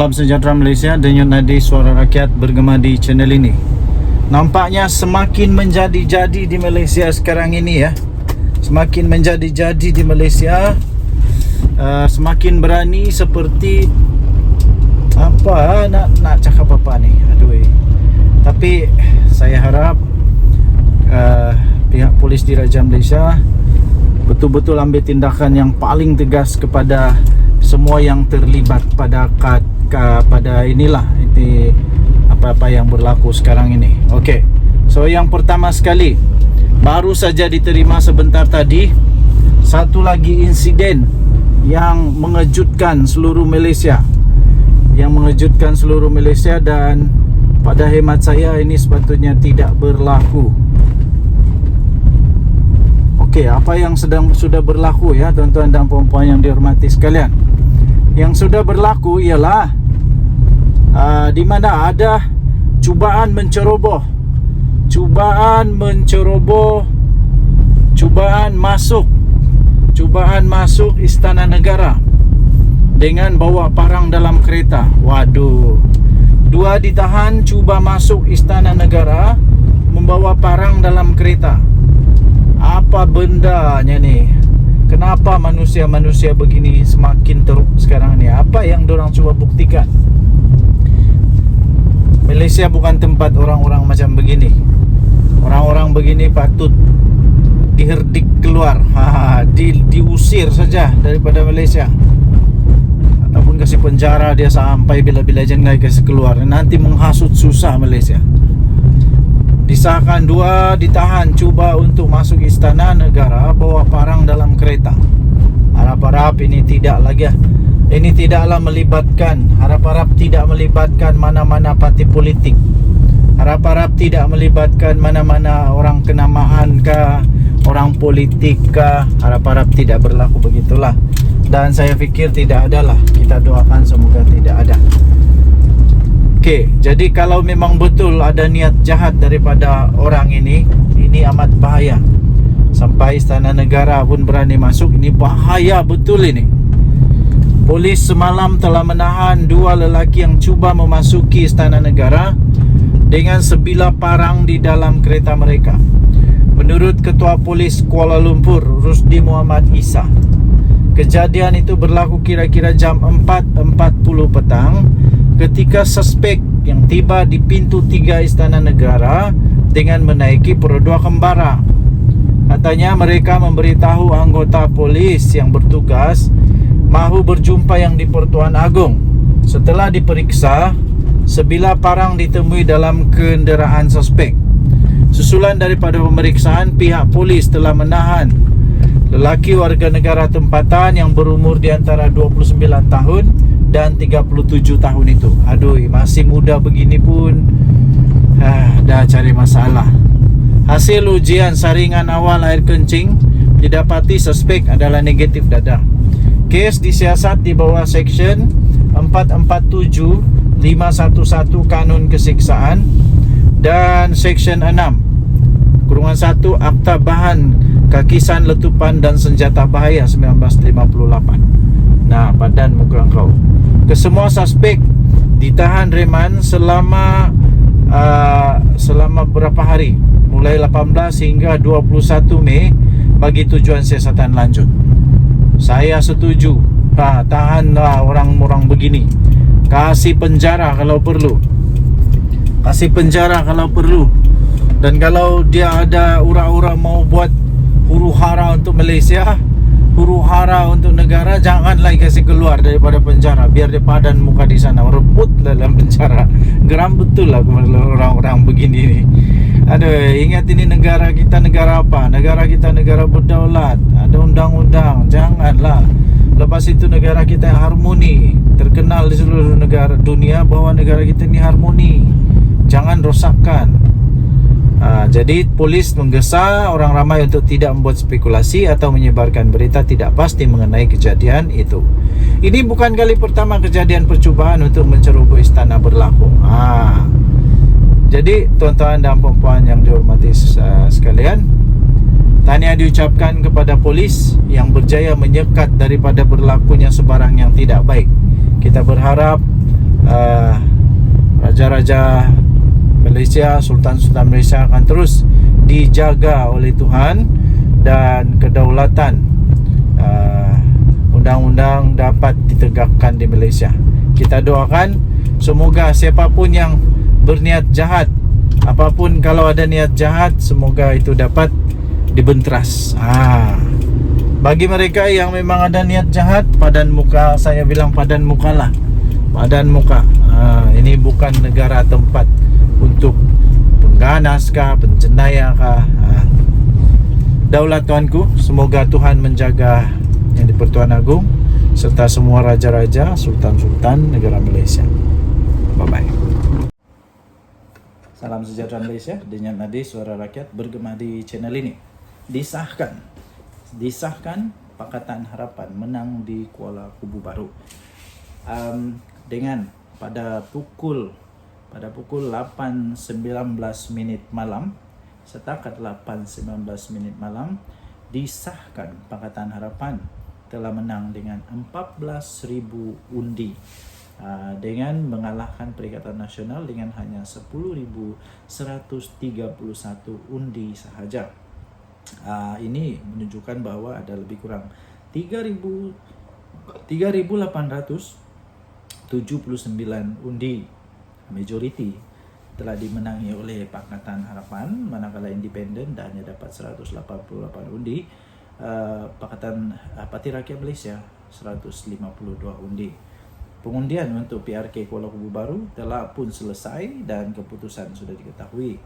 Salam sejahtera Malaysia, denyut nadi suara rakyat bergema di channel ini. Nampaknya semakin menjadi-jadi di Malaysia sekarang ini ya. Semakin menjadi-jadi di Malaysia, semakin berani seperti apa nak cakap apa ni. Aduh. Tapi saya harap pihak polis Diraja Malaysia betul-betul ambil tindakan yang paling tegas kepada semua yang terlibat pada inilah ini apa-apa yang berlaku sekarang ini. Okey. So yang pertama sekali, baru saja diterima sebentar tadi satu lagi insiden yang mengejutkan seluruh Malaysia. Dan pada hemat saya ini sepatutnya tidak berlaku. Okey, apa yang sudah berlaku ya tuan-tuan dan puan-puan yang dihormati sekalian. Yang sudah berlaku ialah di mana ada cubaan menceroboh, cubaan masuk Istana Negara dengan bawa parang dalam kereta. Waduh. Dua ditahan cuba masuk Istana Negara membawa parang dalam kereta. Apa bendanya ni? Kenapa manusia-manusia begini semakin teruk sekarang ni? Apa yang dorang cuba buktikan? Malaysia bukan tempat orang-orang macam begini. Orang-orang begini patut diherdik keluar, diusir saja daripada Malaysia, ataupun kasih penjara dia sampai bila-bila jangan kasih keluar. Nanti menghasut susah Malaysia. Disahkan dua ditahan cuba untuk masuk Istana Negara bawa parang dalam kereta. Harap-harap ini tidaklah melibatkan, harap-harap tidak melibatkan mana-mana parti politik. Harap-harap tidak melibatkan mana-mana orang kenamaan kah, orang politik kah. Harap-harap tidak berlaku begitulah. Dan saya fikir tidak adalah. Kita doakan semoga tidak ada. Okey, jadi kalau memang betul ada niat jahat daripada orang ini amat bahaya. Sampai Istana Negara pun berani masuk, ini bahaya betul ini. Polis semalam telah menahan dua lelaki yang cuba memasuki Istana Negara dengan sebilah parang di dalam kereta mereka. Menurut Ketua Polis Kuala Lumpur, Rusdi Muhammad Isa, kejadian itu berlaku kira-kira jam 4.40 petang ketika suspek yang tiba di pintu 3 Istana Negara dengan menaiki perodua kembara. Katanya mereka memberitahu anggota polis yang bertugas mahu berjumpa yang di Pertuan Agong. Setelah diperiksa, sebilah parang ditemui dalam kenderaan suspek. Susulan daripada pemeriksaan, pihak polis telah menahan lelaki warga negara tempatan yang berumur di antara 29 tahun dan 37 tahun itu. Aduh, masih muda begini pun dah cari masalah. Hasil ujian saringan awal air kencing didapati suspek adalah negatif dadah. Kes disiasat di bawah Seksyen 447 511 Kanun Kesiksaan dan Seksyen 6/1 Akta Bahan Kakisan Letupan dan Senjata Bahaya 1958. Nah, padan muka kau. Kesemua suspek ditahan reman selama berapa hari, mulai 18 hingga 21 Mei bagi tujuan siasatan lanjut. Saya setuju. Tahanlah orang-orang begini. Kasih penjara kalau perlu. Dan kalau dia ada ura-ura mau buat huru-hara untuk Malaysia, huru-hara untuk negara, janganlah kasih keluar daripada penjara. Biar dia padan muka di sana, rebut dalam penjara. Geram betul lah orang-orang begini ni. Aduh, ingat ini negara kita negara apa? Negara kita negara berdaulat, ada undang-undang. Janganlah. Lepas itu negara kita harmoni, terkenal di seluruh negara dunia bahawa negara kita ni harmoni. Jangan rosakkan. Jadi polis menggesa orang ramai untuk tidak membuat spekulasi atau menyebarkan berita tidak pasti mengenai kejadian itu. Ini bukan kali pertama kejadian percubaan untuk menceroboh istana berlaku. Jadi tuan-tuan dan puan-puan yang dihormati sekalian, tahniah diucapkan kepada polis yang berjaya menyekat daripada berlakunya sebarang yang tidak baik. Kita berharap uh, raja-raja Malaysia, sultan-sultan Malaysia akan terus dijaga oleh Tuhan dan kedaulatan undang-undang dapat ditegakkan di Malaysia. Kita doakan semoga siapapun yang berniat jahat, apapun kalau ada niat jahat, semoga itu dapat dibenteras. Bagi mereka yang memang ada niat jahat, padan muka, saya bilang padan muka lah. Padan muka. Ini bukan negara tempat untuk pengganas kah, penjenayah kah. Daulat tuanku, semoga Tuhan menjaga Yang di-Pertuan Agong serta semua raja-raja, sultan-sultan negara Malaysia. Bye-bye. Salam sejahtera Malaysia. Dengan nadi suara rakyat bergema di channel ini. Disahkan Pakatan Harapan menang di Kuala Kubu Baru. Dengan pada pukul 8.19 minit malam, setakat 8.19 minit malam, disahkan Pakatan Harapan telah menang dengan 14,000 undi, dengan mengalahkan Perikatan Nasional dengan hanya 10,131 undi sahaja. Ini menunjukkan bahwa ada lebih kurang 3.879 undi majoriti telah dimenangi oleh Pakatan Harapan, manakala independen dan hanya dapat 188 undi. Pakatan Parti Rakyat Malaysia 152 undi. Pengundian untuk PRK Kuala Kubu Baru telah pun selesai dan keputusan sudah diketahui.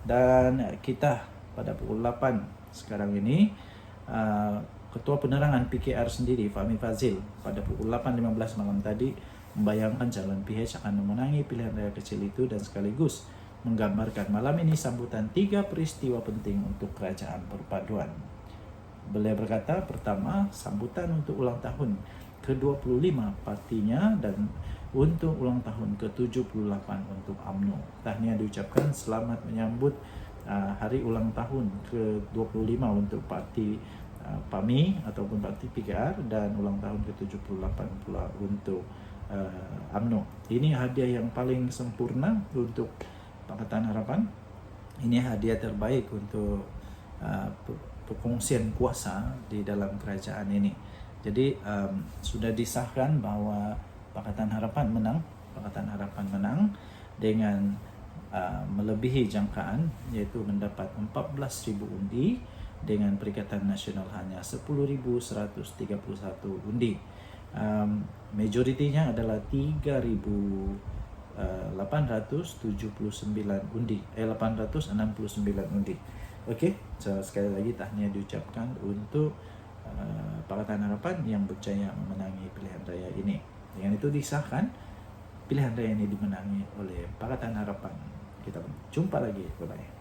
Dan kita pada pukul 8 sekarang ini, Ketua Penerangan PKR sendiri, Fahmi Fazil, pada pukul 8.15 malam tadi membayangkan calon PH akan memenangi pilihan raya kecil itu dan sekaligus menggambarkan malam ini sambutan 3 peristiwa penting untuk Kerajaan Perpaduan. Beliau berkata, pertama, sambutan untuk ulang tahun ke-25 partinya dan untuk ulang tahun ke-78 untuk UMNO. Tahniah diucapkan selamat menyambut hari ulang tahun ke-25 untuk parti PAMI ataupun parti PKR dan ulang tahun ke-78 pula untuk UMNO. Ini hadiah yang paling sempurna untuk Pakatan Harapan. Ini hadiah terbaik untuk perkongsian kuasa di dalam kerajaan ini. Jadi sudah disahkan bahwa Pakatan Harapan menang dengan melebihi jangkaan, yaitu mendapat 14,000 undi dengan Perikatan Nasional hanya 10,131 undi. Majoritinya adalah 3.869 undi, 869 undi. Okey, so sekali lagi tahniah diucapkan untuk Pakatan Harapan yang berjaya memenangi pilihan raya ini. Dengan itu disahkan pilihan raya ini dimenangi oleh Pakatan Harapan. Kita jumpa lagi, bye-bye.